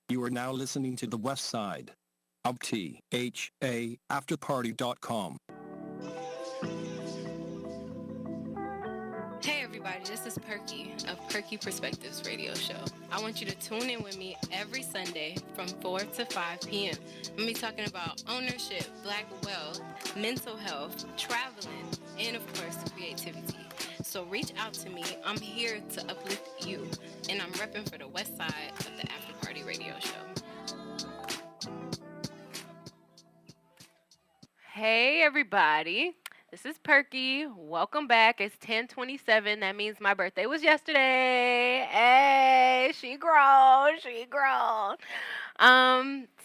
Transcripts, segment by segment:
You are now listening to the West Side of THA Afterparty.com. Hey everybody, this is Perky of Perky Perspectives Radio Show. I want you to tune in with me every Sunday from 4 to 5 p.m. I'm going to be talking about ownership, black wealth, mental health, traveling, and of course, creativity. So reach out to me. I'm here to uplift you, and I'm repping for the West Side of the After Party Radio Show. Hey everybody, this is Perky. Welcome back. It's 10/27. That means my birthday was yesterday. Hey, she grown. So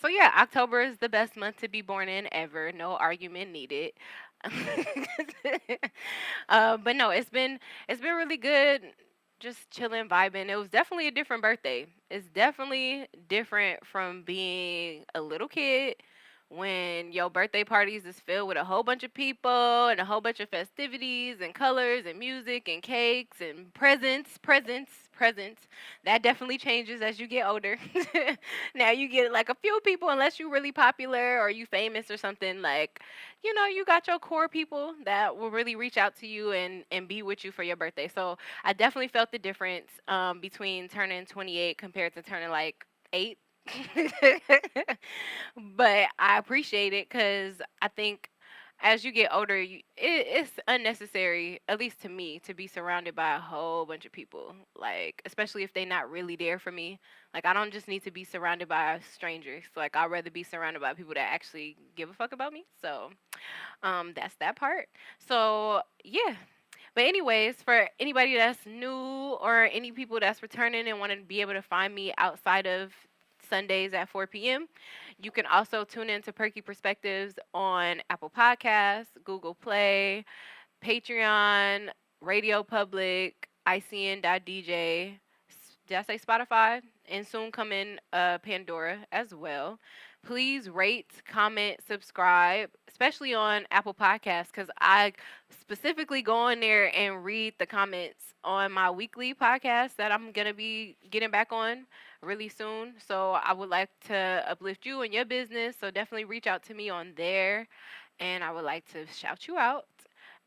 yeah, October is the best month to be born in ever. No argument needed. But no, it's been really good. Just chilling, vibing. It was definitely a different birthday. It's definitely different from being a little kid when your birthday parties is filled with a whole bunch of people and a whole bunch of festivities and colors and music and cakes and presents. That definitely changes as you get older. Now you get like a few people, unless you're really popular or you famous or something, like, you got your core people that will really reach out to you and be with you for your birthday. So I definitely felt the difference between turning 28 compared to turning like 8. But I appreciate it because I think as you get older, it's unnecessary, at least to me, to be surrounded by a whole bunch of people. Like, especially if they're not really there for me. Like, I don't just need to be surrounded by strangers. Like, I'd rather be surrounded by people that actually give a fuck about me. So, that's that part. So, yeah. But anyways, for anybody that's new or any people that's returning and want to be able to find me outside of Sundays at 4 p.m., you can also tune in to Perky Perspectives on Apple Podcasts, Google Play, Patreon, Radio Public, ICN.DJ. Did I say Spotify? And soon come in Pandora as well. Please rate, comment, subscribe, especially on Apple Podcasts, because I specifically go in there and read the comments on my weekly podcast that I'm going to be getting back on really soon. So I would like to uplift you and your business. So definitely reach out to me on there, and I would like to shout you out.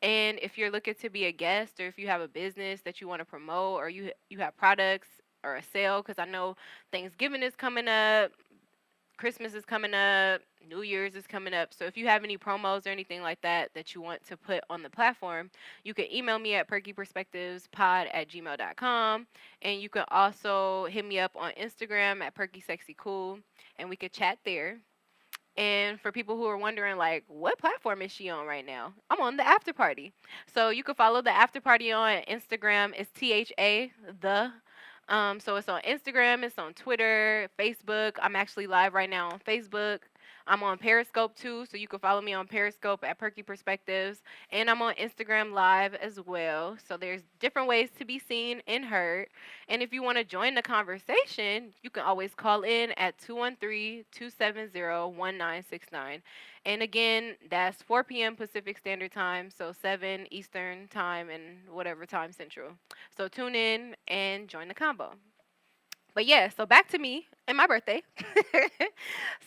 And if you're looking to be a guest, or if you have a business that you want to promote, or you have products or a sale, because I know Thanksgiving is coming up, Christmas is coming up, New Year's is coming up. So if you have any promos or anything like that that you want to put on the platform, you can email me at perkyperspectivespod@gmail.com. And you can also hit me up on Instagram at perkysexycool, and we could chat there. And for people who are wondering, like, what platform is she on right now? I'm on the After Party. So you can follow the After Party on Instagram. It's THA, the. So it's on Instagram, it's on Twitter, Facebook. I'm actually live right now on Facebook. I'm on Periscope too, so you can follow me on Periscope at Perky Perspectives. And I'm on Instagram Live as well. So there's different ways to be seen and heard. And if you want to join the conversation, you can always call in at 213-270-1969. And again, that's 4 p.m. Pacific Standard Time, so 7 Eastern Time and whatever time Central. So tune in and join the combo. But yeah, so back to me and my birthday.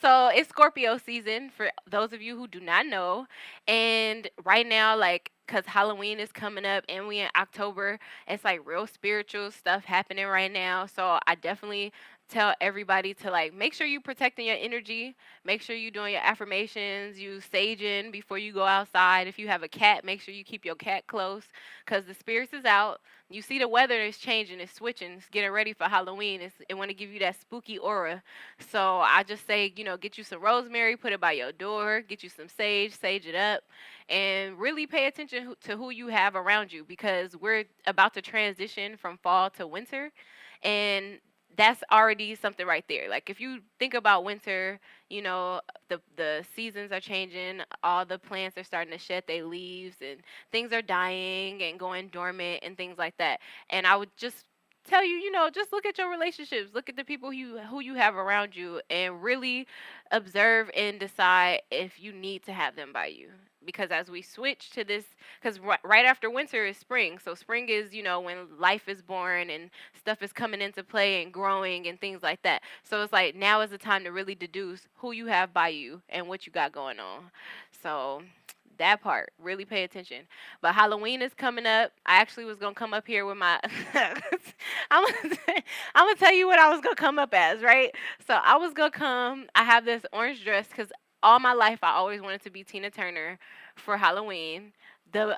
So it's Scorpio season for those of you who do not know. And right now, like, because Halloween is coming up and we in October, it's like real spiritual stuff happening right now. So I definitely tell everybody to, like, make sure you protecting your energy. Make sure you doing your affirmations, you saging before you go outside. If you have a cat, make sure you keep your cat close because the spirits is out. You see the weather is changing, it's switching, it's getting ready for Halloween. It want to give you that spooky aura. So I just say, get you some rosemary, put it by your door, get you some sage it up, and really pay attention to who you have around you because we're about to transition from fall to winter. And that's already something right there. Like if you think about winter, the seasons are changing, all the plants are starting to shed their leaves and things are dying and going dormant and things like that. And I would just tell you, just look at your relationships, look at the people who you have around you, and really observe and decide if you need to have them by you. Because as we switch to this, because right after winter is spring. So spring is, when life is born and stuff is coming into play and growing and things like that. So it's like now is the time to really deduce who you have by you and what you got going on. So that part, really pay attention. But Halloween is coming up. I actually was gonna come up here with my. I'm gonna, I'm gonna tell you what I was gonna come up as, right? So I was gonna come. I have this orange dress because all my life I always wanted to be Tina Turner for Halloween.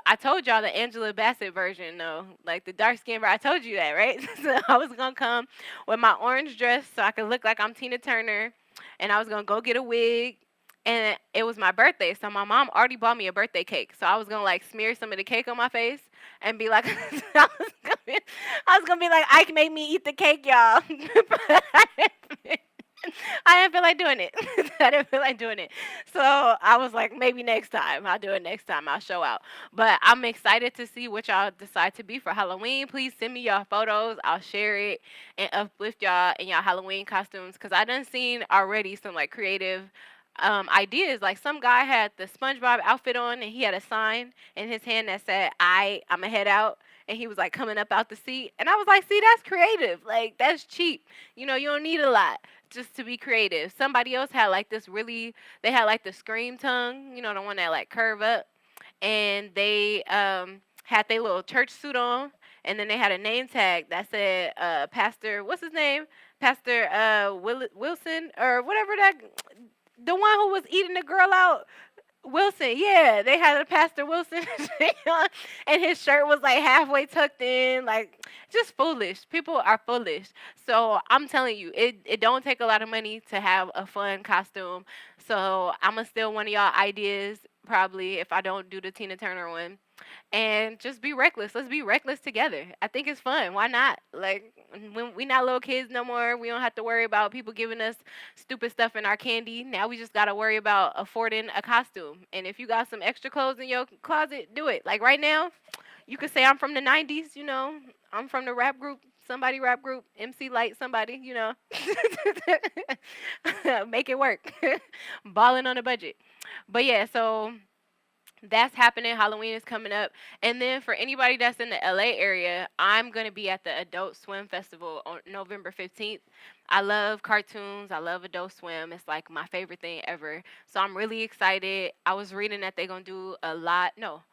I told y'all the Angela Bassett version though, like the dark skin. I told you that, right? So I was gonna come with my orange dress so I could look like I'm Tina Turner, and I was gonna go get a wig. And it was my birthday, so my mom already bought me a birthday cake. So I was gonna like smear some of the cake on my face and be like, I was gonna be like, Ike made me eat the cake, y'all. I didn't feel like doing it. I didn't feel like doing it. So I was like, maybe next time. I'll do it next time. I'll show out. But I'm excited to see what y'all decide to be for Halloween. Please send me y'all photos. I'll share it and uplift y'all in y'all Halloween costumes. Because I done seen already some like creative ideas. Like some guy had the SpongeBob outfit on and he had a sign in his hand that said, I'm a head out. And he was like coming up out the seat. And I was like, see, that's creative. Like, that's cheap. You don't need a lot just to be creative. Somebody else had like they had like the scream tongue, the one that like curve up. And they had their little church suit on. And then they had a name tag that said, Pastor, what's his name? Pastor Wilson or whatever the one who was eating the girl out. Wilson, yeah, they had a Pastor Wilson and his shirt was like halfway tucked in, like just foolish. People are foolish. So I'm telling you, it don't take a lot of money to have a fun costume. So I'm gonna steal one of y'all ideas probably if I don't do the Tina Turner one. And just be reckless. Let's be reckless together. I think it's fun. Why not? Like when we not little kids no more, we don't have to worry about people giving us stupid stuff in our candy. Now we just gotta worry about affording a costume. And if you got some extra clothes in your closet, do it. Like right now, you could say I'm from the '90s. I'm from the rap group. Somebody rap group, MC Light, somebody, make it work. Balling on a budget. But yeah, so that's happening. Halloween is coming up. And then for anybody that's in the LA area, I'm going to be at the Adult Swim Festival on November 15th. I love cartoons. I love Adult Swim. It's like my favorite thing ever. So I'm really excited. I was reading that they're going to do a lot. No,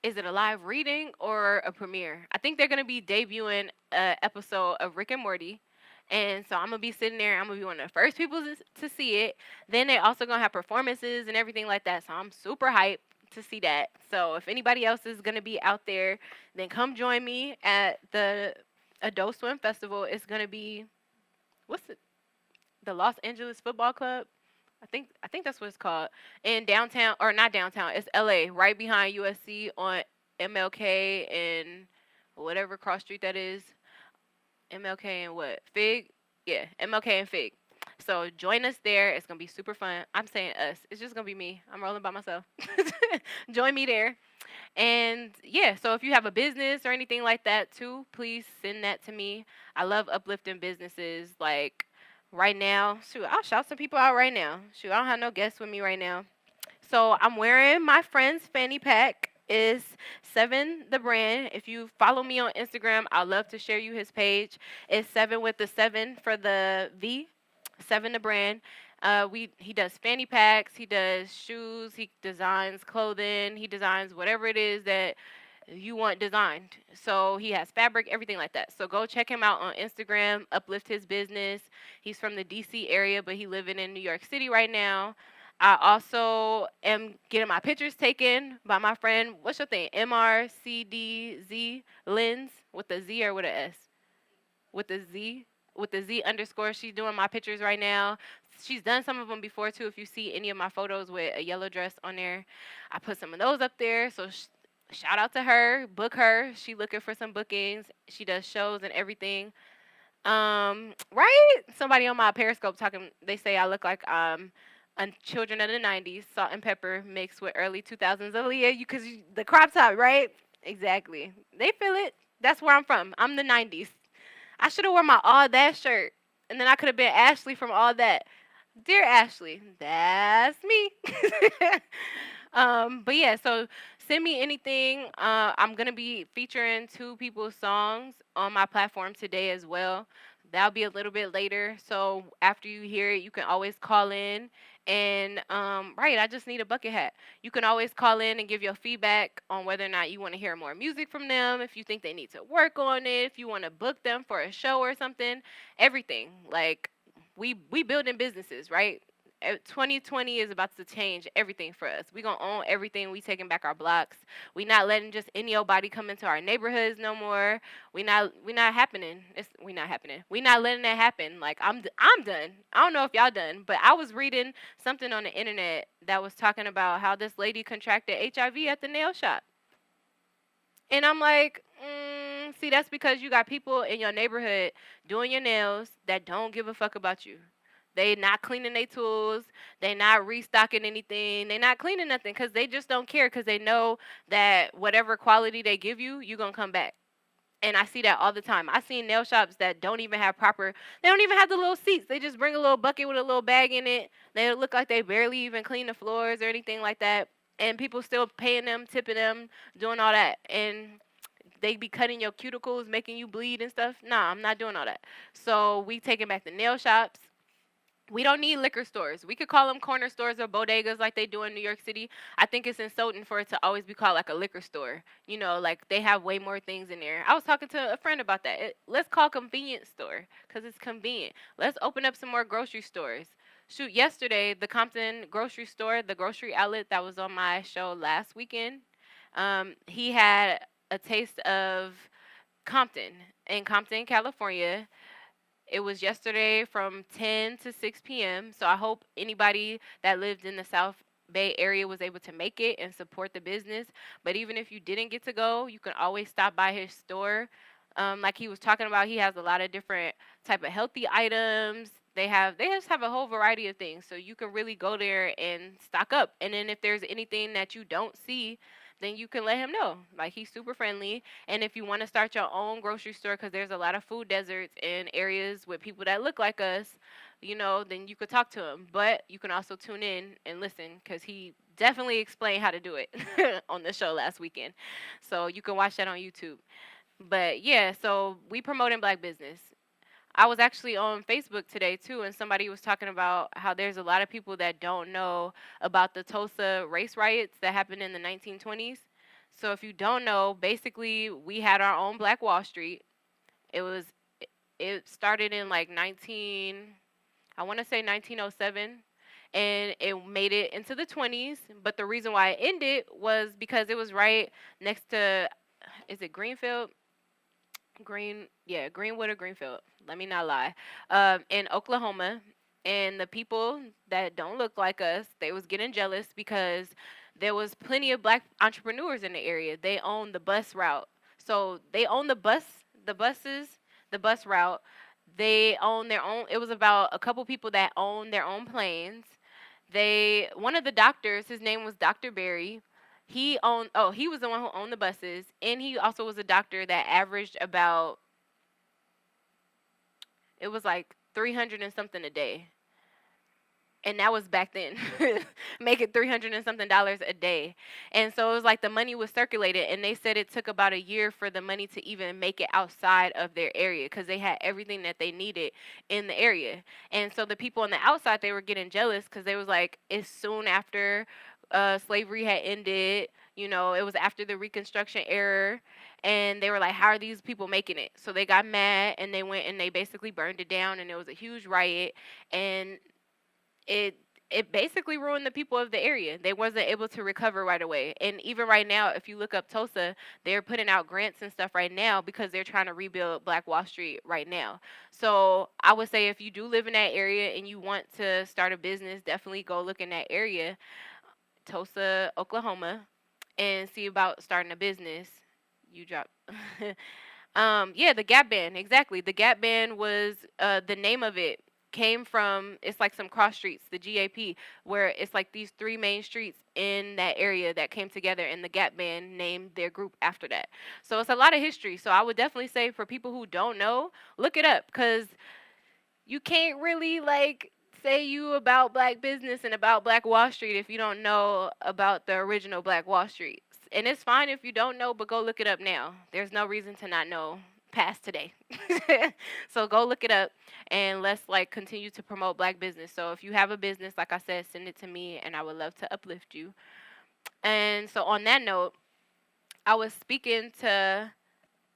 is it a live reading or a premiere? I think they're going to be debuting an episode of Rick and Morty. And so I'm going to be sitting there. I'm going to be one of the first people to see it. Then they also going to have performances and everything like that. So I'm super hyped to see that. So if anybody else is going to be out there, then come join me at the Adult Swim Festival. It's going to be, what's it? The Los Angeles Football Club. I think that's what it's called. In downtown, or not downtown, it's LA, right behind USC on MLK and whatever cross street that is. MLK and what? Fig? Yeah, MLK and Fig. So join us there. It's gonna be super fun. I'm saying us. It's just gonna be me. I'm rolling by myself. Join me there. And yeah, so if you have a business or anything like that too, please send that to me. I love uplifting businesses. Like right now, shoot, I'll shout some people out right now. Shoot, I don't have no guests with me right now. So I'm wearing my friend's fanny pack. Is Seven the brand. If you follow me on Instagram, I'd love to share you his page. It's Seven with the seven for the V. Seven the brand. He does fanny packs, he does shoes, he designs clothing, he designs whatever it is that you want designed. So he has fabric, everything like that. So go check him out on Instagram, uplift his business. He's from the DC area, but he living in New York City right now. I also am getting my pictures taken by my friend. What's your thing? MRCDZ Lens with the Z or with a S? With the Z? With the Z underscore. She's doing my pictures right now. She's done some of them before too. If you see any of my photos with a yellow dress on there, I put some of those up there. So shout out to her. Book her. She looking for some bookings. She does shows and everything. Right? Somebody on my Periscope talking. They say I look like children of the '90s, salt and pepper mixed with early 2000s Aaliyah. Because the crop top, right? Exactly. They feel it. That's where I'm from. I'm the '90s. I should have worn my All That shirt, and then I could have been Ashley from All That. Dear Ashley, that's me. But yeah, so send me anything. I'm gonna be featuring two people's songs on my platform today as well. That'll be a little bit later. So after you hear it, you can always call in. And right, I just need a bucket hat. You can always call in and give your feedback on whether or not you want to hear more music from them, if you think they need to work on it, if you want to book them for a show or something, everything. Like we building businesses, right? 2020 is about to change everything for us. We gonna own everything. We taking back our blocks. We not letting just any old body come into our neighborhoods no more. We not happening. We not happening. We not letting that happen. Like I'm done. I don't know if y'all done, but I was reading something on the internet that was talking about how this lady contracted HIV at the nail shop. And I'm like, see, that's because you got people in your neighborhood doing your nails that don't give a fuck about you. They not cleaning their tools. They not restocking anything. They not cleaning nothing because they just don't care because they know that whatever quality they give you, you going to come back. And I see that all the time. I seen nail shops that don't even have proper, they don't even have the little seats. They just bring a little bucket with a little bag in it. They look like they barely even clean the floors or anything like that. And people still paying them, tipping them, doing all that. And they be cutting your cuticles, making you bleed and stuff. Nah, I'm not doing all that. So we taking back the nail shops. We don't need liquor stores. We could call them corner stores or bodegas like they do in New York City. I think it's insulting for it to always be called like a liquor store. You know, like they have way more things in there. I was talking to a friend about that. Let's call convenience store because it's convenient. Let's open up some more grocery stores. Shoot, yesterday, the Compton grocery store, the grocery outlet that was on my show last weekend, he had a taste of Compton in Compton, California. It was yesterday from 10 to 6 p.m. So I hope anybody that lived in the South Bay area was able to make it and support the business. But even if you didn't get to go, you can always stop by his store. Like he was talking about, he has a lot of different type of healthy items. They just have a whole variety of things. So you can really go there and stock up. And then if there's anything that you don't see, then you can let him know. Like he's super friendly. And if you want to start your own grocery store, because there's a lot of food deserts in areas with people that look like us, then you could talk to him. But you can also tune in and listen because he definitely explained how to do it on the show last weekend. So you can watch that on YouTube. But yeah, so we promoting black business. I was actually on Facebook today too, and somebody was talking about how there's a lot of people that don't know about the Tulsa race riots that happened in the 1920s. So if you don't know, basically we had our own Black Wall Street. It was it started in like I want to say 1907, and it made it into the 20s. But the reason why it ended was because it was right next to, is it Greenfield? Greenwood or Greenfield. Let me not lie. In Oklahoma, and the people that don't look like us, they was getting jealous because there was plenty of black entrepreneurs in the area. They own the bus route, so they own the buses, the bus route. They own their own. It was about a couple people that owned their own planes. One of the doctors, his name was Dr. Berry. He was the one who owned the buses, and he also was a doctor that averaged about, it was like 300 and something a day. And that was back then, making 300 and something dollars a day. And so it was like the money was circulated, and they said it took about a year for the money to even make it outside of their area because they had everything that they needed in the area. And so the people on the outside, they were getting jealous because they was like, it's soon after slavery had ended. It was after the Reconstruction era, and they were like, how are these people making it? So they got mad, and they went and they basically burned it down, and it was a huge riot. And it it basically ruined the people of the area. They wasn't able to recover right away. And even right now, if you look up Tulsa, they're putting out grants and stuff right now because they're trying to rebuild Black Wall Street right now. So I would say if you do live in that area and you want to start a business, definitely go look in that area, Tulsa, Oklahoma, and see about starting a business. You drop. Yeah, the Gap Band, exactly. The Gap Band was the name of it came from, it's like some cross streets, the GAP, where it's like these three main streets in that area that came together, and the Gap Band named their group after that. So it's a lot of history. So I would definitely say for people who don't know, look it up, because you can't really like say you about black business and about Black Wall Street if you don't know about the original Black Wall Street. And it's fine if you don't know, but go look it up now. There's no reason to not know past today. So go look it up, and let's like continue to promote black business. So if you have a business, like I said, send it to me and I would love to uplift you. And so on that note, I was speaking to,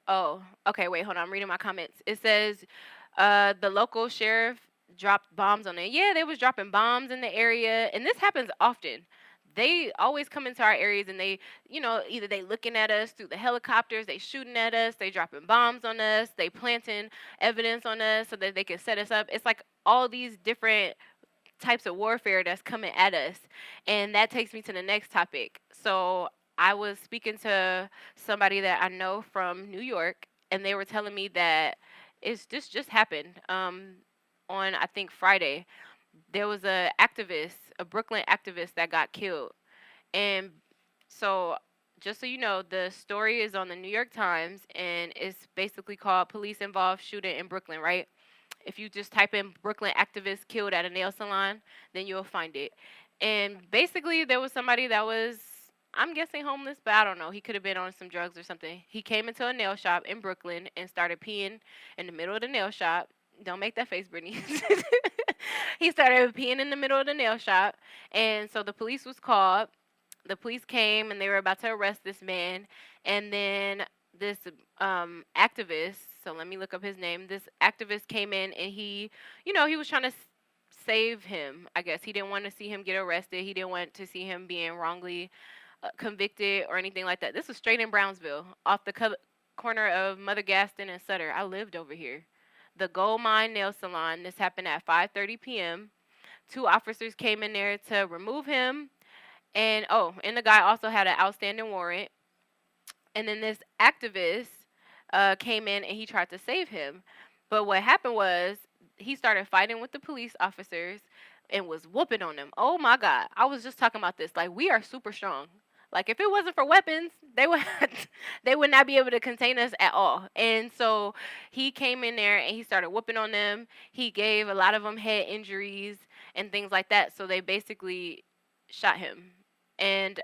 oh, okay, wait, hold on. I'm reading my comments. It says the local sheriff dropped bombs on it. Yeah, they was dropping bombs in the area, and this happens often. They always come into our areas, and they, either they looking at us through the helicopters, they shooting at us, they dropping bombs on us, they planting evidence on us so that they can set us up. It's like all these different types of warfare that's coming at us. And that takes me to the next topic. So I was speaking to somebody that I know from New York, and they were telling me that this just happened on, I think, Friday. There was a Brooklyn activist that got killed. And so just so you know, the story is on the New York Times, and it's basically called Police Involved Shooting in Brooklyn, right? If you just type in Brooklyn activist killed at a nail salon, then you'll find it. And basically, there was somebody that was, I'm guessing, homeless, but I don't know. He could have been on some drugs or something. He came into a nail shop in Brooklyn and started peeing in the middle of the nail shop. Don't make that face, Brittany. He started peeing in the middle of the nail shop. And so the police was called. The police came and they were about to arrest this man. And then this activist, so let me look up his name. This activist came in, and he was trying to save him. I guess he didn't want to see him get arrested. He didn't want to see him being wrongly convicted or anything like that. This was straight in Brownsville, off the corner of Mother Gaston and Sutter. I lived over here. The Gold Mine Nail Salon. This happened at 5:30 p.m. Two officers came in there to remove him, and the guy also had an outstanding warrant. And then this activist came in and he tried to save him. But what happened was he started fighting with the police officers and was whooping on them. Oh my God. I was just talking about this. Like, we are super strong. Like, if it wasn't for weapons, they would they would not be able to contain us at all. And so he came in there and he started whooping on them. He gave a lot of them head injuries and things like that. So they basically shot him. And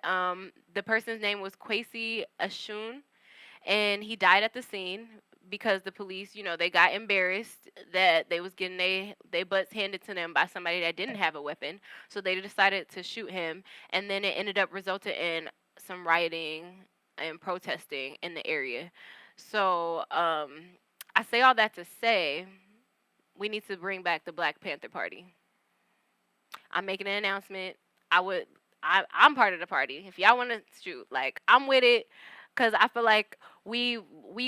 the person's name was Kwesi Ashun, and he died at the scene because the police, they got embarrassed that they was getting they butts handed to them by somebody that didn't have a weapon, so they decided to shoot him, and then it ended up resulting in some rioting and protesting in the area. So I say all that to say we need to bring back the Black Panther Party. I'm making an announcement. I'm part of the party. If y'all want to shoot, like, I'm with it, because I feel like we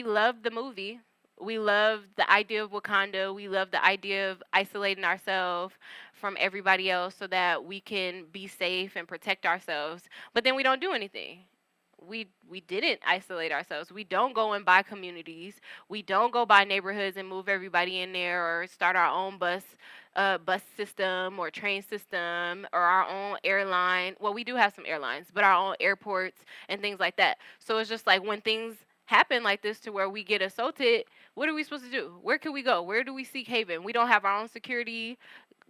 love the movie. We love the idea of Wakanda. We love the idea of isolating ourselves from everybody else so that we can be safe and protect ourselves. But then we don't do anything. We didn't isolate ourselves. We don't go and buy communities. We don't go buy neighborhoods and move everybody in there, or start our own bus system or train system, or our own airline. Well, we do have some airlines, but our own airports and things like that. So it's just like, when things happen like this to where we get assaulted, what are we supposed to do? Where can we go? Where do we seek haven? We don't have our own security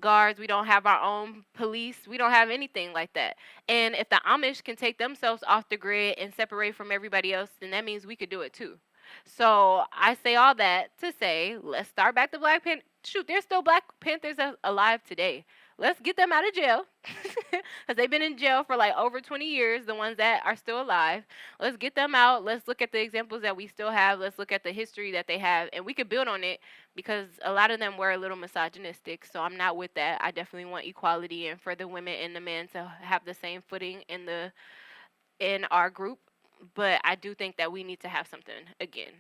guards. We don't have our own police. We don't have anything like that. And if the Amish can take themselves off the grid and separate from everybody else, then that means we could do it too. So I say all that to say, let's start back the Black Panther. Shoot, there's still Black Panthers alive today. Let's get them out of jail, because they've been in jail for like over 20 years, the ones that are still alive. Let's get them out. Let's look at the examples that we still have. Let's look at the history that they have, and we could build on it, because a lot of them were a little misogynistic. So I'm not with that. I definitely want equality, and for the women and the men to have the same footing in our group. But I do think that we need to have something again.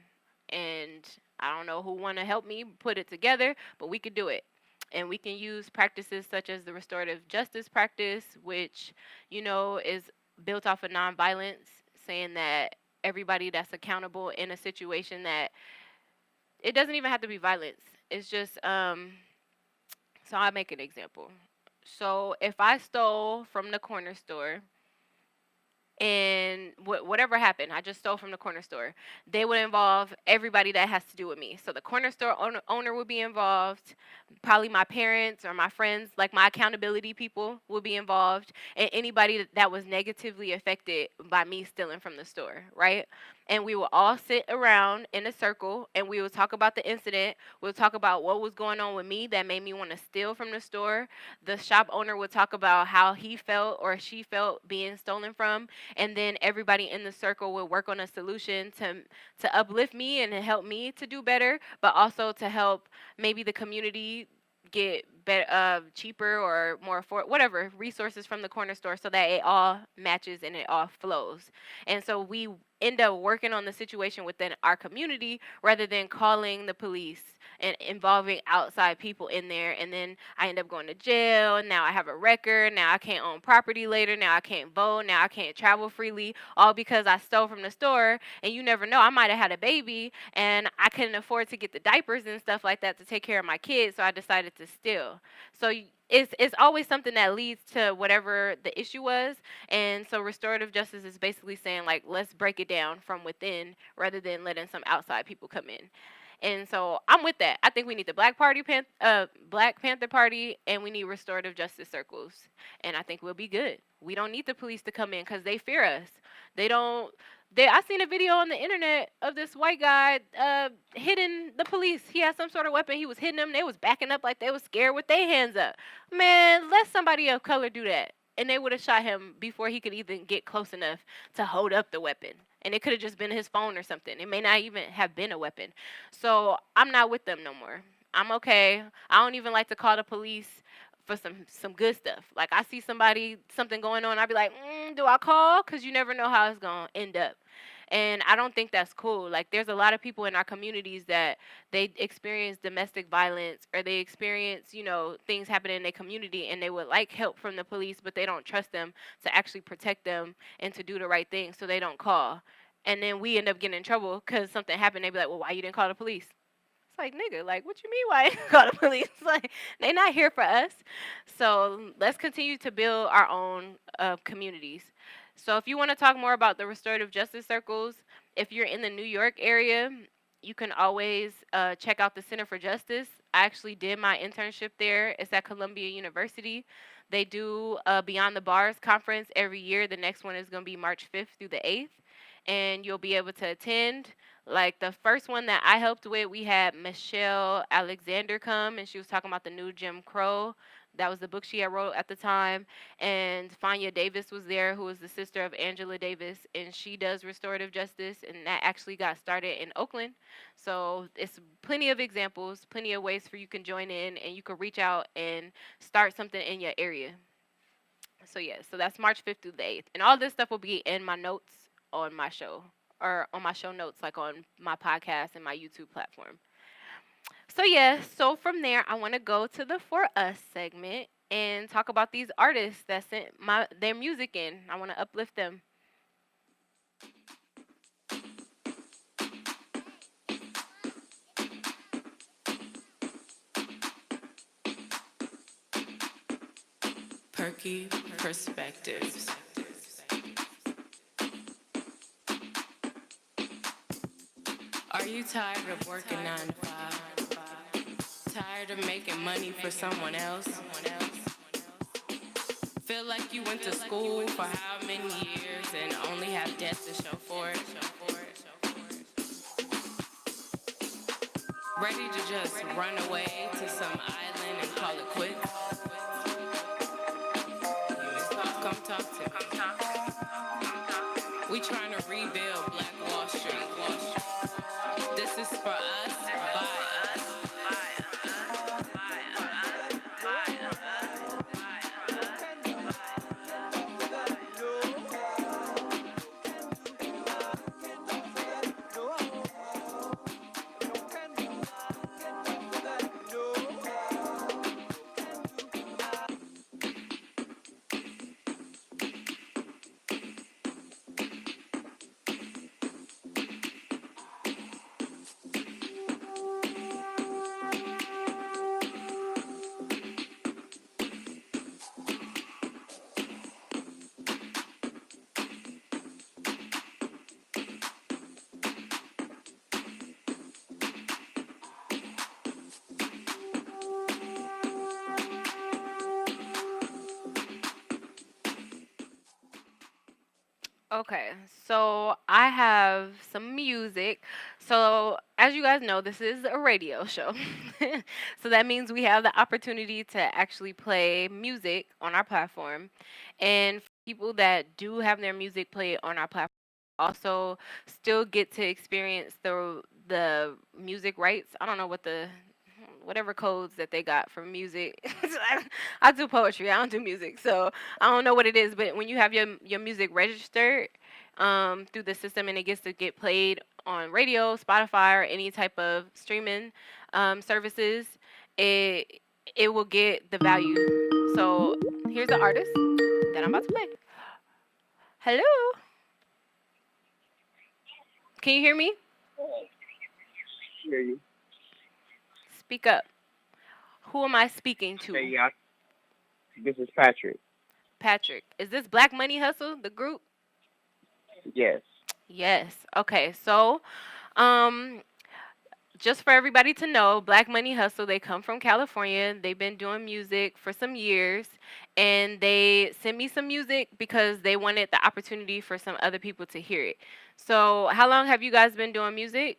And I don't know who want to help me put it together, but we could do it. And we can use practices such as the restorative justice practice, which, is built off of nonviolence, saying that everybody that's accountable in a situation that It doesn't even have to be violence. It's just so I'll make an example. So if I stole from the corner store and whatever happened, I just stole from the corner store. They would involve everybody that has to do with me. So the corner store owner would be involved, probably my parents or my friends, like my accountability people would be involved, and anybody that was negatively affected by me stealing from the store, right? And we will all sit around in a circle and we will talk about the incident. We'll talk about what was going on with me that made me want to steal from the store. The shop owner would talk about how he felt or she felt being stolen from, and then everybody in the circle will work on a solution to uplift me and to help me to do better, but also to help maybe the community get better, cheaper or more whatever resources from the corner store, so that it all matches and it all flows. And so we end up working on the situation within our community rather than calling the police and involving outside people in there, and then I end up going to jail, and now I have a record, now I can't own property later, now I can't vote, now I can't travel freely, all because I stole from the store. And you never know, I might have had a baby and I couldn't afford to get the diapers and stuff like that to take care of my kids, so I decided to steal. So it's always something that leads to whatever the issue was. And so restorative justice is basically saying, like, let's break it down from within rather than letting some outside people come in. And so I'm with that. I think we need the Black Panther Party, and we need restorative justice circles. And I think we'll be good. We don't need the police to come in because they fear us. They don't. I seen a video on the internet of this white guy hitting the police. He had some sort of weapon. He was hitting them. They was backing up like they was scared with their hands up. Man, let somebody of color do that, and they would have shot him before he could even get close enough to hold up the weapon. And it could have just been his phone or something. It may not even have been a weapon. So I'm not with them no more. I'm okay. I don't even like to call the police for some good stuff. Like, I see something going on, I'd be like, do I call? Because you never know how it's going to end up. And I don't think that's cool. Like, there's a lot of people in our communities that they experience domestic violence, or they experience, things happening in their community, and they would like help from the police, but they don't trust them to actually protect them and to do the right thing, so they don't call. And then we end up getting in trouble because something happened. They be like, well, why you didn't call the police? It's like, nigga, like, what you mean why I didn't call the police? Like, they not here for us. So let's continue to build our own communities. So if you want to talk more about the restorative justice circles, if you're in the New York area, you can always check out the Center for Justice. I actually did my internship there. It's at Columbia University. They do a Beyond the Bars conference every year. The next one is going to be March 5th through the 8th. And you'll be able to attend. Like, the first one that I helped with, we had Michelle Alexander come, and she was talking about the new Jim Crow. That was the book she had wrote at the time. And Fanya Davis was there, who is the sister of Angela Davis, and she does restorative justice, and that actually got started in Oakland. So it's plenty of examples, plenty of ways for you can join in, and you can reach out and start something in your area. So yeah, so that's March 5th through the 8th. And all this stuff will be in my notes on my show, or on my show notes, like on my podcast and my YouTube platform. So yeah, so from there, I want to go to the For Us segment and talk about these artists that sent their music in. I want to uplift them. Perky Perspectives. Are you tired of working 9 to 5? Tired of making money for someone else? Feel like you went to school for how many years and only have debt to show for it? Ready to just run away to some island and call it quits? Come talk to me. We trying to rebuild Black Wall Street. This is for us, by us. Okay, so I have some music. So, as you guys know, this is a radio show. So that means we have the opportunity to actually play music on our platform. And for people that do have their music played on our platform, also still get to experience the music rights. I don't know what the whatever codes that they got for music. I do poetry. I don't do music, so I don't know what it is. But when you have your music registered through the system and it gets to get played on radio, Spotify, or any type of streaming services, it it will get the value. So here's the artist that I'm about to play. Hello, can you hear me? Hear you. Speak up. Who am I speaking Hey, to? yeah. This is Patrick. Patrick. Is this Black Money Hustle, the group? Yes. Yes. Okay. So, um, just for everybody to know, Black Money Hustle, they come from California. They've been doing music for some years, and they sent me some music because they wanted the opportunity for some other people to hear it. So, how long have you guys been doing music?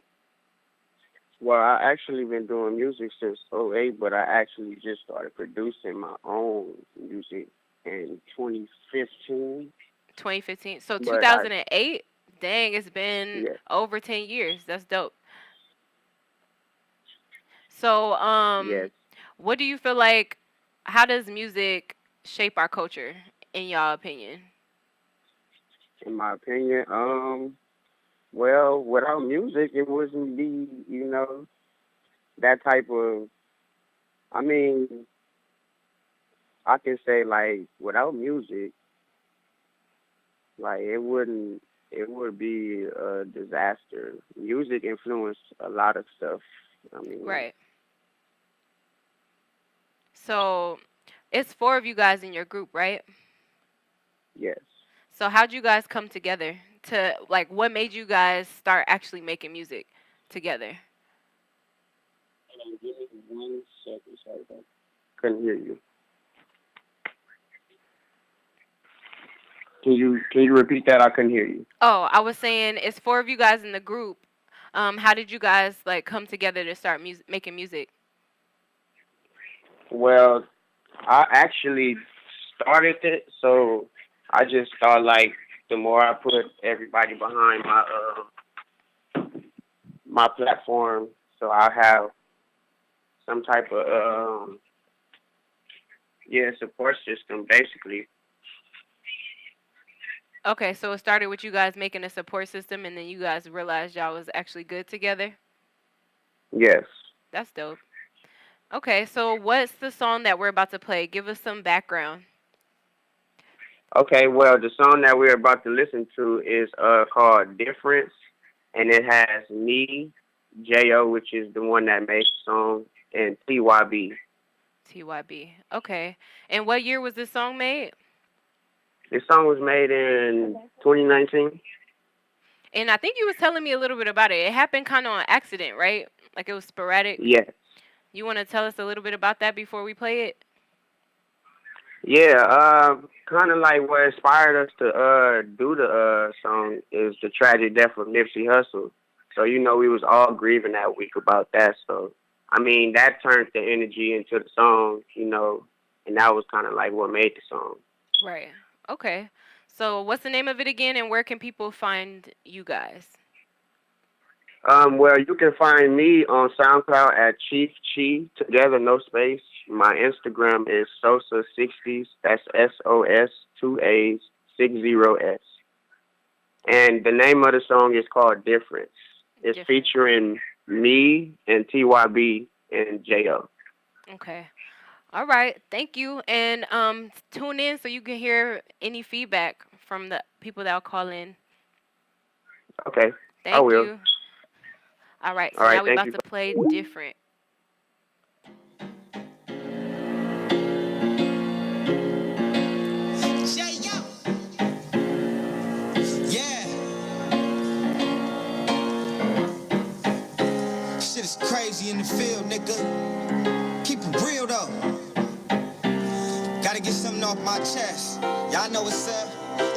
Well, I actually been doing music since '08, but I actually just started producing my own music in 2015. 2015. So, But I, 2008? Dang, it's been yeah, over 10 years. That's dope. So, yes, what do you feel like? How does music shape our culture, in y'all opinion? in my opinion, well, without music, it wouldn't be, that type of. I mean, I can say like without music, like it would be a disaster. Music influenced a lot of stuff. I mean, Right. So, it's four of you guys in your group, right? yes. So, how'd you guys come together to like? What made you guys start actually making music together? Hold on, give me 1 second. Sorry about that. Couldn't hear you. Can you repeat that? I couldn't hear you. Oh, I was saying it's four of you guys in the group. How did you guys like come together to start making music? Well, I actually started it, so I just thought like the more I put everybody behind my platform, so I have some type of yeah, support system basically. Okay, so it started with you guys making a support system, and then you guys realized y'all was actually good together. Yes. That's dope. Okay, so what's the song that we're about to play? Give us some background. Okay, well, the song that we're about to listen to is called Difference, and it has me, Jo, which is the one that made the song, and TYB. TYB. Okay. And what year was this song made? This song was made in 2019. And I think you was telling me a little bit about it. It happened kind of on accident, right? Like it was sporadic. Yes. You want to tell us a little bit about that before we play it? Yeah, kind of like what inspired us to do the song is the tragic death of Nipsey Hussle. So we was all grieving that week about that. So I mean that turned the energy into the song, and that was kind of like what made the song. Right. Okay. So what's the name of it again, and where can people find you guys? Well, you can find me on SoundCloud at Chief Chi together, no space. My Instagram is Sosa60s. That's SOS 2A's 60S. And the name of the song is called Difference. It's Different. featuring me and TYB and Jo. Okay. All right. Thank you. And tune in so you can hear any feedback from the people that'll call in. Okay, I Thank will. you. All right. All So right, now we thank about you. to play Different. Yeah, shit is crazy in the field, nigga. Keep it real though. Gotta get something off my chest. Y'all know what's up.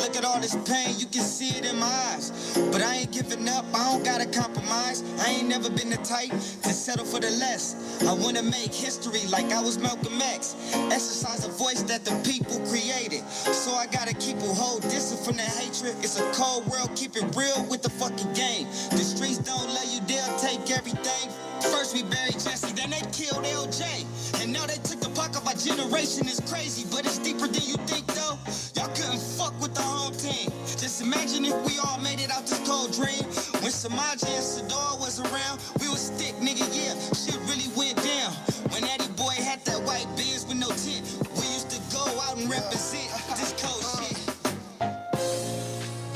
Look at all this pain, you can see it in my eyes. But I ain't giving up, I don't gotta compromise. I ain't never been the type to settle for the less. I wanna make history like I was Malcolm X. Exercise a voice that the people created. So I gotta keep a whole distance from the hatred. It's a cold world, keep it real with the fucking game. The streets don't let you, they'll take everything. First we buried Jesse, then they killed LJ. And now they took the puck of our generation. It's crazy, but it's deeper than you think though. Y'all couldn't fuck with the home team. Just imagine if we all made it out this cold dream. When Samaja and Sador was around, we was thick, nigga, yeah. Shit really went down. When Eddie Boy had that white Benz with no tint, we used to go out and represent this cold shit.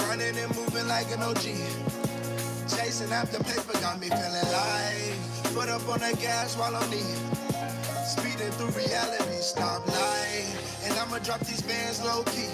Running and moving like an OG. Chasing after paper got me feeling like foot up on the gas while I'm near. Speeding through reality, stop light. And I'ma drop these bands low key.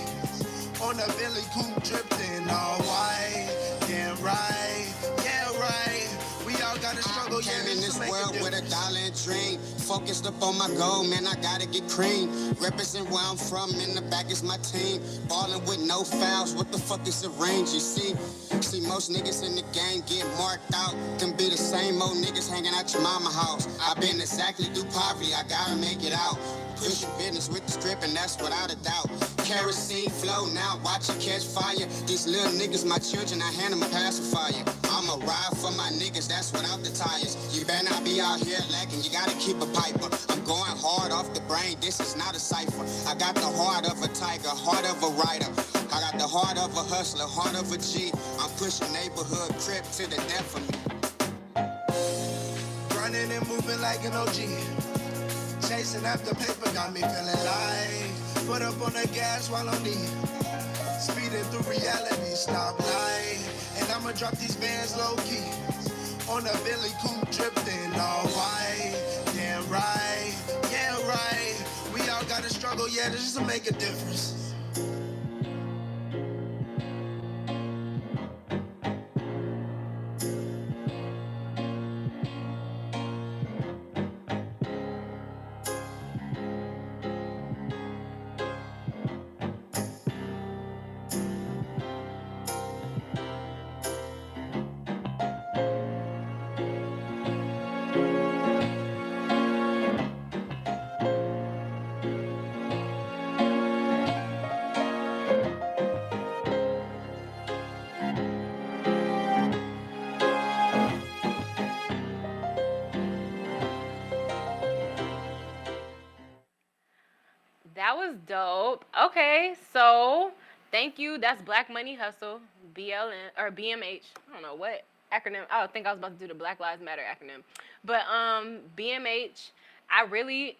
On the Billy coupe drifting all white. Yeah, right, yeah, right. We all gotta struggle, yeah, Came in this to make world with a dollar and dream. Focused up on my goal, man, I gotta get cream. Represent where I'm from, in the back is my team. Ballin' with no fouls, what the fuck is a range, you see? See, most niggas in the game get marked out. Can be the same old niggas hanging out your mama house. I've been exactly through poverty, I gotta make it out. Pushing business with the script, and that's without a doubt. Kerosene flow, now watch it catch fire. These little niggas, my children, I hand them a pacifier. I'ma ride for my niggas, that's without the tires. You better not be out here lacking, you gotta keep a piper. I'm going hard off the brain, this is not a cipher. I got the heart of a tiger, heart of a writer. I got the heart of a hustler, heart of a G. I'm pushing neighborhood crip to the death of me. Running and moving like an OG. Chasing after paper got me feeling like foot up on the gas while I'm near. Speeding through reality, stop light. And I'ma drop these bands low key. On the Billy coupe drifting all white. Yeah, right, yeah, right. We all gotta struggle, yeah, this just to make a difference. That was dope. Okay, so thank you. That's Black Money Hustle, BLN or BMH. I don't know what acronym. I think I was about to do the Black Lives Matter acronym, but BMH. I really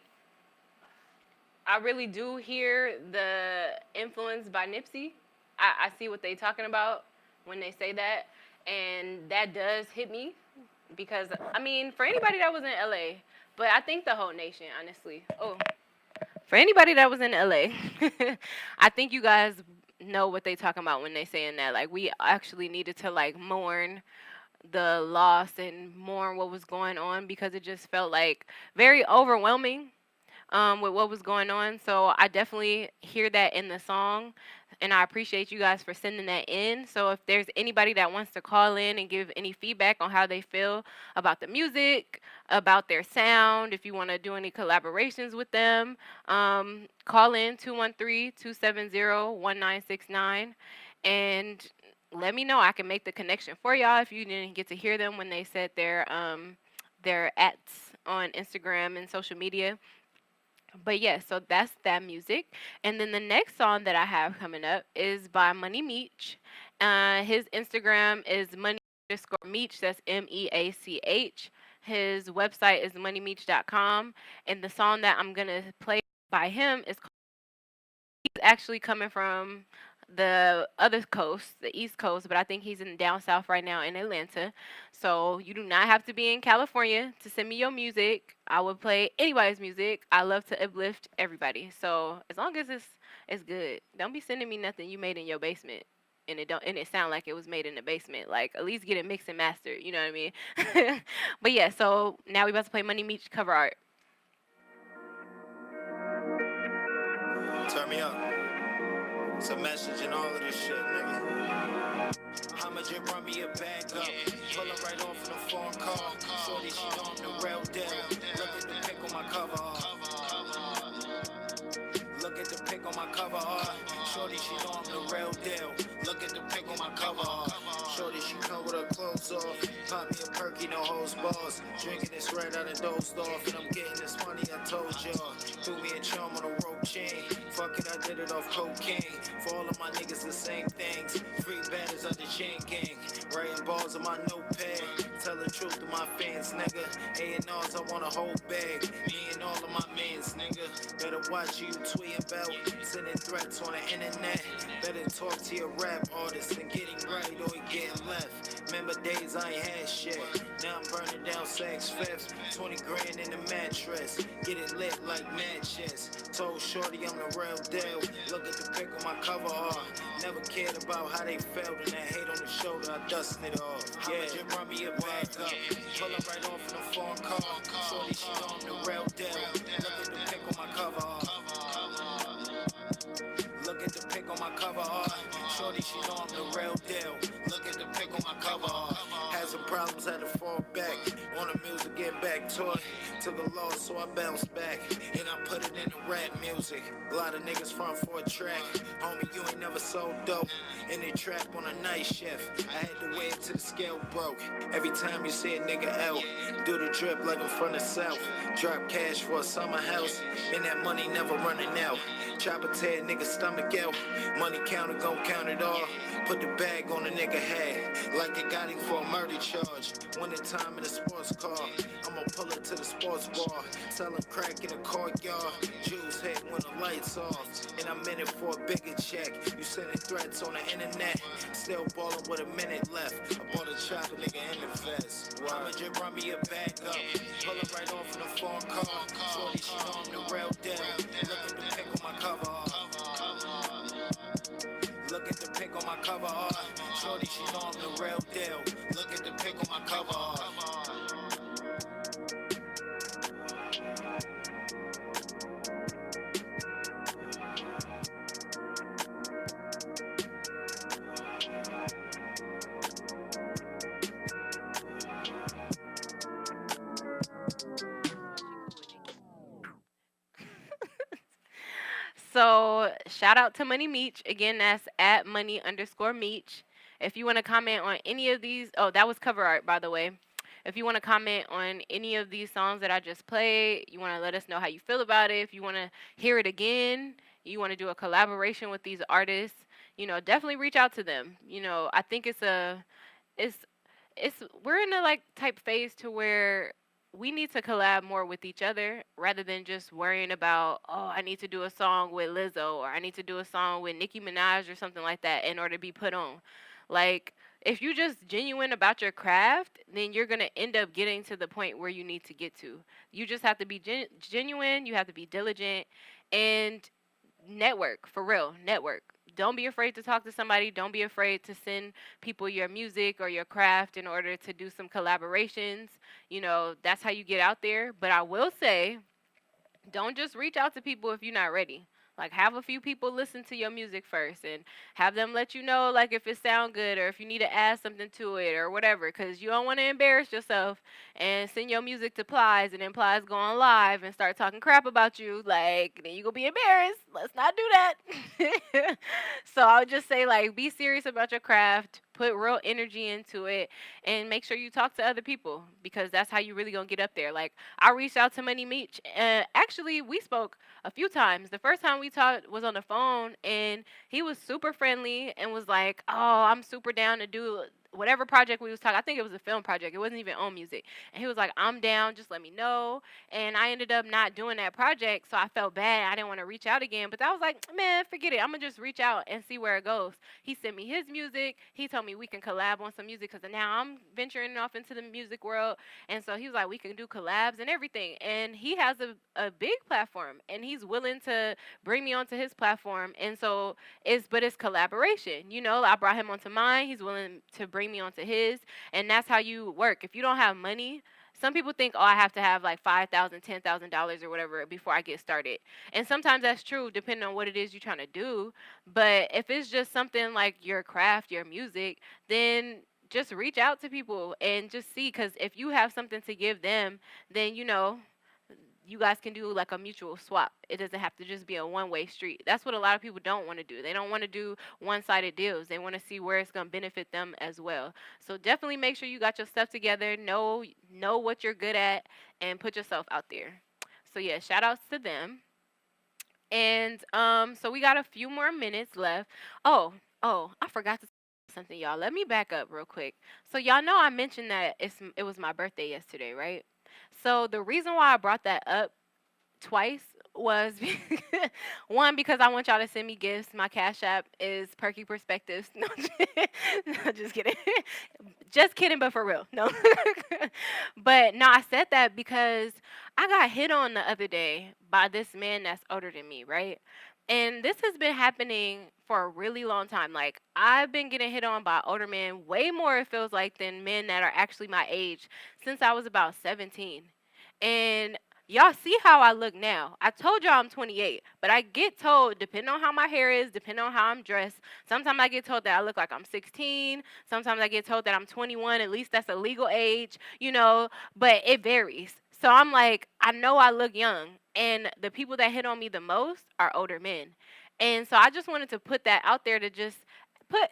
do hear the influence by Nipsey. I see what they talking about when they say that, and that does hit me because I mean, for anybody that was in LA, but I think the whole nation, honestly. Oh. For anybody that was in LA, I think you guys know what they talking about when they saying that. Like, we actually needed to, like, mourn the loss and mourn what was going on because it just felt, like, very overwhelming with what was going on. So I definitely hear that in the song, and I appreciate you guys for sending that in. So if there's anybody that wants to call in and give any feedback on how they feel about the music, about their sound, if you want to do any collaborations with them, call in 213-270-1969 and let me know. I can make the connection for y'all if you didn't get to hear them when they said their ats on Instagram and social media. But yeah, so that's that music. And then the next song that I have coming up is by Money Meech. His Instagram is money_meech. That's MEACH. His website is moneymeech.com. And the song that I'm going to play by him is he's actually coming from the other coast, the East Coast, but I think he's in down south right now in Atlanta. So you do not have to be in California to send me your music. I will play anybody's music. I love to uplift everybody. So as long as it's good, don't be sending me nothing you made in your basement and it sound like it was made in the basement. Like, at least get it mixed and mastered. You know what I mean? But yeah, so now we about to play Money Meech cover art. Turn me up. It's a message in all of this shit, nigga. I'ma just run me a bag up. Pull her right off in a foreign car. Shorty, she know I'm the real deal. Look at the pic on my cover art. Look at the pic on my cover art. Shorty, she know I'm the real deal. Look at the pic on my cover art. Shorty, she come with her clothes off. Pop me a perky, no holds balls. Drinking this red out and dozed off. And I'm getting this money, I told y'all. Threw me a charm on a rope chain. Fuck it, I did it off cocaine. For all of my niggas, the same things. Free batters of the chain gang. Writing balls on my notepad. Tell the truth to my fans, nigga. A&Rs, I want a whole bag. Me and all of my mans, nigga. Better watch who you tweet about. Sending threats on the internet. Better talk to your rap artist and getting right or you getting left. Remember days I ain't had shit. Now I'm burning down Saks Fifth. 20 grand in the mattress. Get it lit like matches. Told Shorty I'm the real deal. Look at the pic on my cover art. Never cared about how they felt and that hate on the shoulder. I dusted it off. Yeah, just run me a bag up. Pull her right off in a foreign car. Shorty, she know I'm the real deal. Look at the pic on my cover art. Look at the pic on my cover art. Shorty, she know I'm the real deal. Look at the pic on my cover art. Had some problems, had to fall back. On the music, get back to it. Took a loss, so I bounced back. And I put it in the rap music. A lot of niggas front for a track. Homie, you ain't never sold dope. In the trap on a night shift. I had to wait till the scale broke. Every time you see a nigga out, do the drip like I'm from the south. Drop cash for a summer house. And that money never running out. Chop a tear nigga stomach out. Money counter gon' count it all. Put the bag on a nigga head. Like they got him for a murder charge. Winter time in a sports car. I'ma pull it to the sports bar. Selling crack in a courtyard. Juice hit when the lights off. And I'm in it for a bigger check. You sending threats on the internet. Still ballin' with a minute left. I bought a chopper nigga in the vest. I'ma just run me a bag up. Pull it right off in a foreign car. Shorty, she know I'm the real deal. Look at the pic on my cover art. Look at the pic on my cover art. Shorty, she know I'm the real deal. Look at the pic on my cover art. So shout out to Money Meech. Again, that's at money_Meech. If you want to comment on any of these, oh, that was cover art, by the way. If you want to comment on any of these songs that I just played, you want to let us know how you feel about it. If you want to hear it again, you want to do a collaboration with these artists, definitely reach out to them. I think it's we're in a like type phase to where we need to collab more with each other rather than just worrying about, oh, I need to do a song with Lizzo or I need to do a song with Nicki Minaj or something like that in order to be put on. Like, if you just genuine about your craft, then you're going to end up getting to the point where you need to get to. You just have to be genuine, you have to be diligent, and network, for real, network. Don't be afraid to talk to somebody. Don't be afraid to send people your music or your craft in order to do some collaborations. That's how you get out there. But I will say, don't just reach out to people if you're not ready. Like, have a few people listen to your music first and have them let you know, like, if it sound good or if you need to add something to it or whatever, because you don't want to embarrass yourself and send your music to Plies and then Plies go on live and start talking crap about you. Like, then you going to be embarrassed. Let's not do that. So I would just say, like, be serious about your craft. Put real energy into it and make sure you talk to other people because that's how you really gonna get up there. Like, I reached out to Money Meech and actually we spoke a few times. The first time we talked was on the phone and he was super friendly and was like, oh, I'm super down to do whatever project we was talking. I think it was a film project. It wasn't even on music. And he was like, I'm down, just let me know. And I ended up not doing that project, so I felt bad. I didn't want to reach out again. But I was like, man, forget it. I'm going to just reach out and see where it goes. He sent me his music. He told me we can collab on some music because now I'm venturing off into the music world. And so he was like, we can do collabs and everything. And he has a big platform, and he's willing to bring me onto his platform. And so it's collaboration. I brought him onto mine. He's willing to bring me onto his. And that's how you work. If you don't have money, Some people think, oh, I have to have like $5,000, $10,000 or whatever before I get started. And sometimes that's true depending on what it is you're trying to do. But if it's just something like your craft, your music, then just reach out to people and just see. Because if you have something to give them, then you guys can do like a mutual swap. It doesn't have to just be a one-way street. That's what a lot of people don't want to do. They don't want to do one-sided deals. They want to see where it's going to benefit them as well. So definitely make sure you got your stuff together, know what you're good at, and put yourself out there. So yeah, shout outs to them. And so we got a few more minutes left. Oh, I forgot to say something, y'all. Let me back up real quick. So y'all know I mentioned that it was my birthday yesterday, right? So the reason why I brought that up twice was one, because I want y'all to send me gifts. My Cash App is Perky Perspectives. No, no, just kidding. Just kidding, but for real. No. But no, I said that because I got hit on the other day by this man that's older than me, right? And this has been happening for a really long time. Like, I've been getting hit on by older men way more, it feels like, than men that are actually my age since I was about 17. And y'all see how I look now. I told y'all I'm 28, but I get told, depending on how my hair is, depending on how I'm dressed, sometimes I get told that I look like I'm 16. Sometimes I get told that I'm 21. At least that's a legal age, but it varies. So I'm like, I know I look young, and the people that hit on me the most are older men. And so I just wanted to put that out there to just put,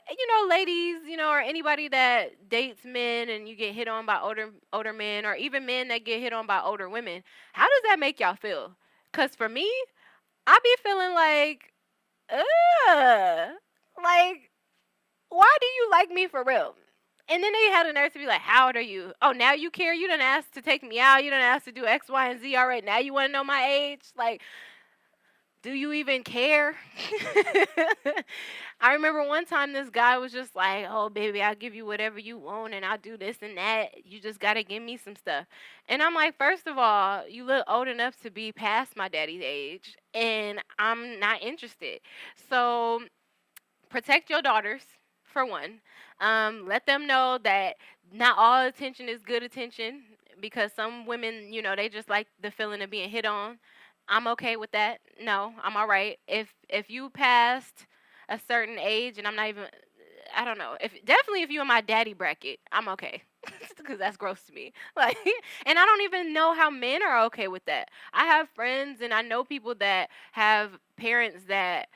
ladies, or anybody that dates men and you get hit on by older men, or even men that get hit on by older women. How does that make y'all feel? Cause for me, I be feeling like, ugh, like, why do you like me for real? And then they had a nerve to be like, how old are you? Oh, now you care? You done asked to take me out. You done asked to do X, Y, and Z. All right, now you want to know my age? Like, do you even care? I remember one time this guy was just like, oh, baby, I'll give you whatever you want and I'll do this and that. You just got to give me some stuff. And I'm like, first of all, you look old enough to be past my daddy's age, and I'm not interested. So protect your daughters, for one. Let them know that not all attention is good attention, because some women, they just like the feeling of being hit on. I'm okay with that. No, I'm all right. If you passed a certain age, and I'm not even, I don't know. If you in my daddy bracket, I'm okay. Because that's gross to me. Like, and I don't even know how men are okay with that. I have friends and I know people that have parents that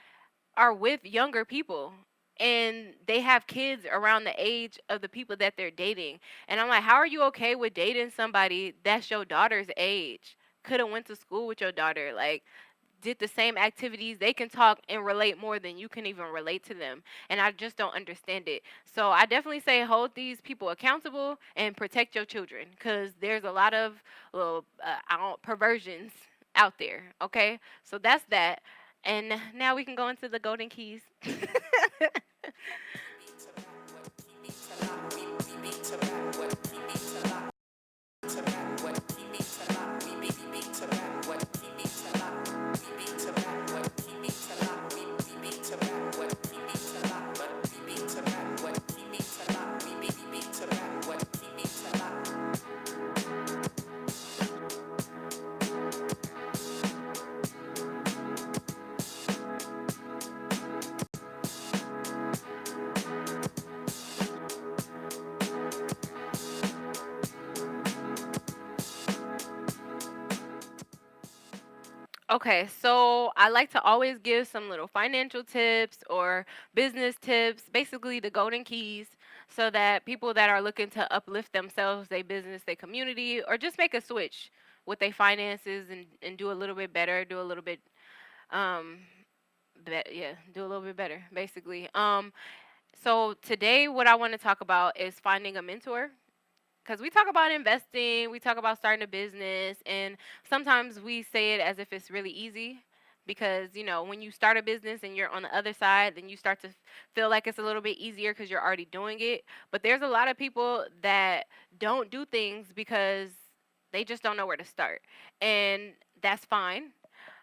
are with younger people, and they have kids around the age of the people that they're dating. And I'm like, how are you okay with dating somebody that's your daughter's age? Could have went to school with your daughter, like did the same activities. They can talk and relate more than you can even relate to them. And I just don't understand it. So I definitely say hold these people accountable and protect your children, because there's a lot of little perversions out there. Okay, so that's that. And now we can go into the golden keys. Okay, so I like to always give some little financial tips or business tips, basically the golden keys, so that people that are looking to uplift themselves, their business, their community, or just make a switch with their finances, and do a little bit better, do a little bit, um, do a little bit better, basically. So today, what I want to talk about is finding a mentor, because we talk about investing, we talk about starting a business, and sometimes we say it as if it's really easy. Because when you start a business and you're on the other side, then you start to feel like it's a little bit easier because you're already doing it. But there's a lot of people that don't do things because they just don't know where to start, and that's fine.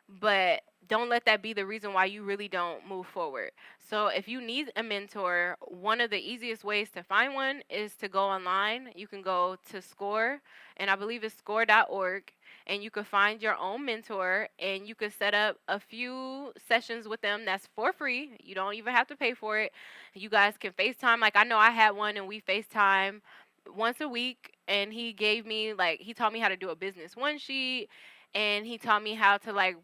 But don't let that be the reason why you really don't move forward. So if you need a mentor, one of the easiest ways to find one is to go online. You can go to Score, and I believe it's score.org, and you can find your own mentor, and you can set up a few sessions with them that's for free. You don't even have to pay for it. You guys can FaceTime. Like I know I had one, and we FaceTime once a week, and he taught me how to do a business one sheet, and he taught me how to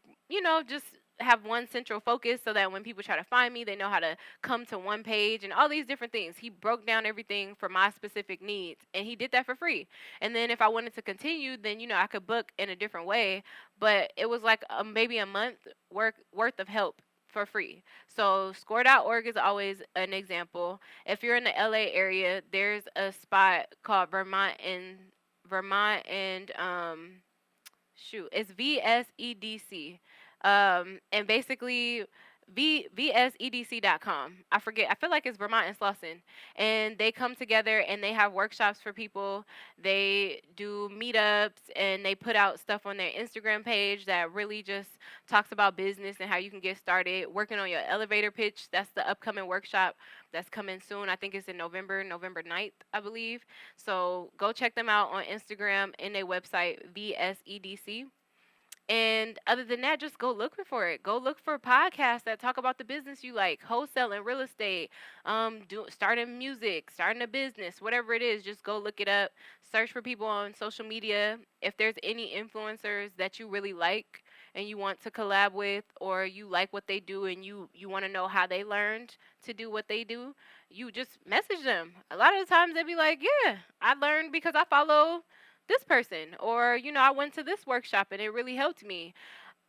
just have one central focus so that when people try to find me, they know how to come to one page and all these different things. He broke down everything for my specific needs, and he did that for free. And then if I wanted to continue, then I could book in a different way, but it was like maybe a month worth of help for free. So score.org is always an example. If you're in the LA area, there's a spot called Vermont and it's VSEDC. And basically VSEDC.com. I forget. I feel like it's Vermont and Slauson. And they come together and they have workshops for people. They do meetups and they put out stuff on their Instagram page that really just talks about business and how you can get started working on your elevator pitch. That's the upcoming workshop that's coming soon. I think it's in November 9th, I believe. So go check them out on Instagram and their website, VSEDC. And other than that, just go looking for it. Go look for podcasts that talk about the business you like, wholesaling, real estate, starting music, starting a business, whatever it is. Just go look it up. Search for people on social media. If there's any influencers that you really like and you want to collab with, or you like what they do and you want to know how they learned to do what they do, you just message them. A lot of the times they be like, yeah, I learned because I follow this person, or I went to this workshop and it really helped me,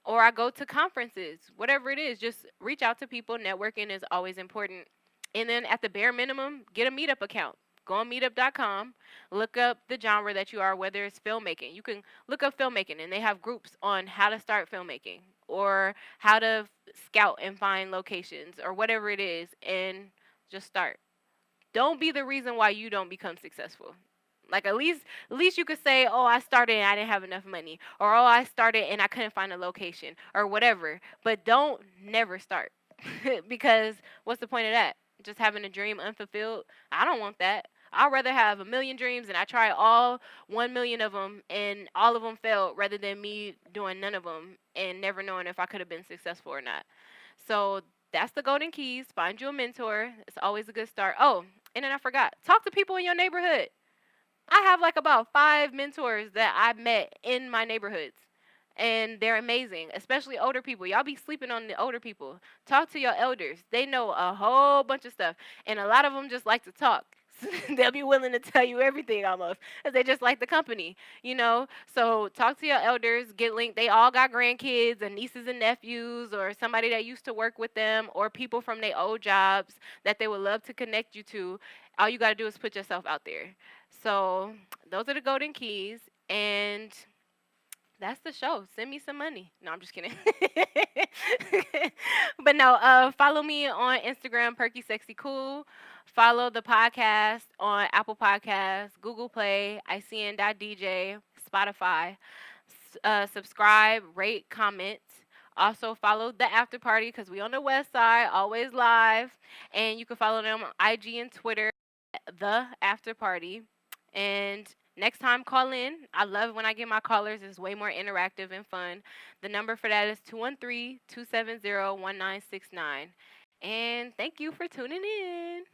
or I go to conferences. Whatever it is, just reach out to people. Networking is always important. And then at the bare minimum, get a meetup account. Go on meetup.com, look up the genre that you are, whether it's filmmaking. You can look up filmmaking, and they have groups on how to start filmmaking or how to scout and find locations or whatever it is, and just start. Don't be the reason why you don't become successful. Like at least you could say, "Oh, I started and I didn't have enough money," or "Oh, I started and I couldn't find a location," or whatever. But don't never start. Because what's the point of that? Just having a dream unfulfilled? I don't want that. I'd rather have a million dreams and I try all 1 million of them and all of them failed, rather than me doing none of them and never knowing if I could have been successful or not. So that's the golden keys. Find you a mentor. It's always a good start. Oh, and then I forgot. Talk to people in your neighborhood. I have like about 5 mentors that I met in my neighborhoods. And they're amazing, especially older people. Y'all be sleeping on the older people. Talk to your elders. They know a whole bunch of stuff. And a lot of them just like to talk. They'll be willing to tell you everything almost, because they just like the company. So talk to your elders, get linked. They all got grandkids and nieces and nephews, or somebody that used to work with them, or people from their old jobs that they would love to connect you to. All you got to do is put yourself out there. So those are the golden keys, and that's the show. Send me some money. No, I'm just kidding. But no, follow me on Instagram, Perky Sexy Cool. Follow the podcast on Apple Podcasts, Google Play, ICN.DJ, Spotify. Subscribe, rate, comment. Also follow the after party, because we on the west side, always live. And you can follow them on IG and Twitter, the after party. And next time, call in. I love when I get my callers. It's way more interactive and fun. The number for that is 213-270-1969. And thank you for tuning in.